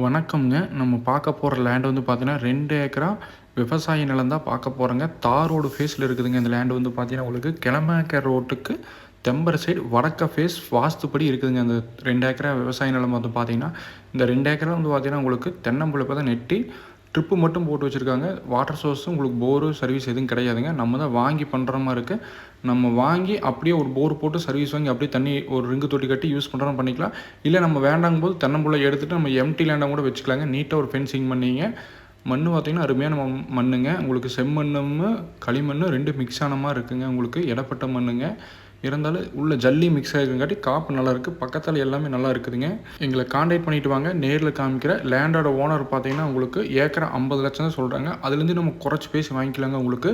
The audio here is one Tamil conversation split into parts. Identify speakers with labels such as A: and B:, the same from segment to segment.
A: வணக்கம்ங்க. நம்ம பார்க்க போற லேண்ட் வந்து பார்த்தீங்கன்னா, 2 ஏக்கரா விவசாய நிலம் தான் பார்க்க போறோங்க. தார் ரோடு ஃபேஸ்ல இருக்குதுங்க. இந்த லேண்ட் வந்து பார்த்தீங்கன்னா, உங்களுக்கு கிழமேக்கர் ரோட்டுக்கு தெம்பர சைடு வடக்க ஃபேஸ் வாஸ்துப்படி இருக்குதுங்க. அந்த 2 ஏக்கரா விவசாய நிலம் வந்து பார்த்தீங்கன்னா, இந்த 2 ஏக்கரா வந்து பார்த்தீங்கன்னா, உங்களுக்கு தென்னம்பிள்ளை இப்ப தான் நெட்டி ட்ரிப்பு மட்டும் போட்டு வச்சுருக்காங்க. வாட்டர் சோர்ஸும் உங்களுக்கு போரு, சர்வீஸ் எதுவும் கிடையாதுங்க. நம்ம தான் வாங்கி பண்ணுற மாரி இருக்கு. நம்ம வாங்கி அப்படியே ஒரு போர் போட்டு சர்வீஸ் வாங்கி அப்படியே தண்ணி ஒரு ரிங்கு தொட்டி கட்டி யூஸ் பண்ணுறோம் பண்ணிக்கலாம். இல்லை நம்ம வேண்டாங்கும்போது தென்னம்பிள்ளை எடுத்துகிட்டு நம்ம எம்டி லேண்டாக கூட வச்சுக்கலாங்க. நீட்டாக ஒரு ஃபென்சிங் பண்ணிங்க. மண் பார்த்திங்கன்னா அருமையான மண்ணுங்க. உங்களுக்கு செம்மண்ணும் களிமண்ணும் 2 மிக்ஸ் ஆன மாதிரி இருக்குங்க. உங்களுக்கு இடப்பட்ட மண்ணுங்க. இருந்தாலும் உள்ள ஜல்லி மிக்ஸ் ஆகிருக்காட்டி காப்பு நல்லா இருக்குது. பக்கத்தில் எல்லாமே நல்லா இருக்குதுங்க. எங்களை காண்டாக்ட் பண்ணிட்டு வாங்க. நேரில் காமிக்கிற லேண்டோட ஓனர் பார்த்தீங்கன்னா உங்களுக்கு ஏக்கரா 50 லட்சம் தான் சொல்கிறாங்க. அதுலேருந்து நம்ம குறைச்சி பேசி வாங்கிக்கலாங்க. உங்களுக்கு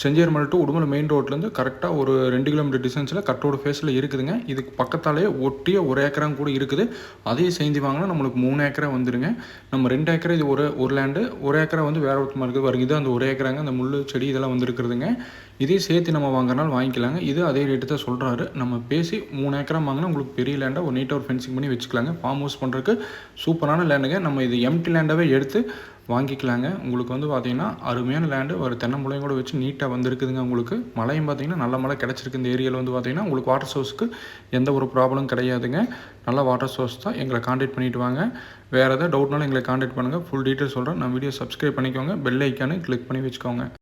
A: செஞ்சேரிமலை டு உடுமலை மெயின் ரோட்லேருந்து கரெக்டாக ஒரு 2 கிலோமீட்டர் டிஸ்டன்ஸில் கட்டோட ஃபேஸில் இருக்குதுங்க. இதுக்கு பக்கத்தாலே ஒட்டிய 1 ஏக்கராங்க கூட இருக்குது. அதையும் சேர்ந்து வாங்கினா நம்மளுக்கு 3 ஏக்கரா வந்துடுங்க. நம்ம 2 ஏக்கரா இது ஒரு லேண்டு, 1 ஏக்கரா வந்து வேறு ஒருத்தமாக இருக்குது பாருங்க. இது அந்த 1 ஏக்கராங்க. அந்த முள் செடி இதெல்லாம் வந்துருக்குதுங்க. இதையும் சேர்த்து நம்ம வாங்குறனால வாங்கிக்கலாங்க. இது அதே ரேட்டு தான் சொல்கிறாரு. நம்ம பேசி 3 ஏக்கரா வாங்கினா உங்களுக்கு பெரிய லேண்டாக ஒரு நீட்டாக ஒரு ஃபென்சிங் பண்ணி வச்சுக்கலாங்க. ஃபார்ம் ஹவுஸ் பண்ணுறதுக்கு சூப்பரான லேண்டுங்க. நம்ம இது எம்டி லேண்டாகவே எடுத்து வாங்கிக்கலாங்க. உங்களுக்கு வந்து பார்த்திங்கன்னா அருமையான லேண்டு ஒரு தென்னம்பிள்ளையும் கூட வச்சு நீட்டாக வந்துருக்குதுங்க. உங்களுக்கு மழையும் பார்த்திங்கன்னா நல்ல மழை கிடச்சிருக்கு. இந்த ஏரியாவில் வந்து பார்த்திங்கன்னா உங்களுக்கு வாட்டர் சோர்ஸுக்கு எந்த ஒரு ப்ராப்ளம் கிடையாதுங்க. நல்ல வாட்டர் சோர்ஸ் தான். எங்களை காண்டாக்ட் பண்ணிவிட்டு வாங்க. வேறு எதாவது டவுட்னாலும் எங்களை காண்டாக்ட் பண்ணுங்கள். ஃபுல் டீட்டெயில் சொல்கிறேன். நான் வீடியோ சப்ஸ்கிரைப் பண்ணிக்கோங்க. பெல் ஐக்கானு கிளிக் பண்ணி வச்சுக்கோங்க.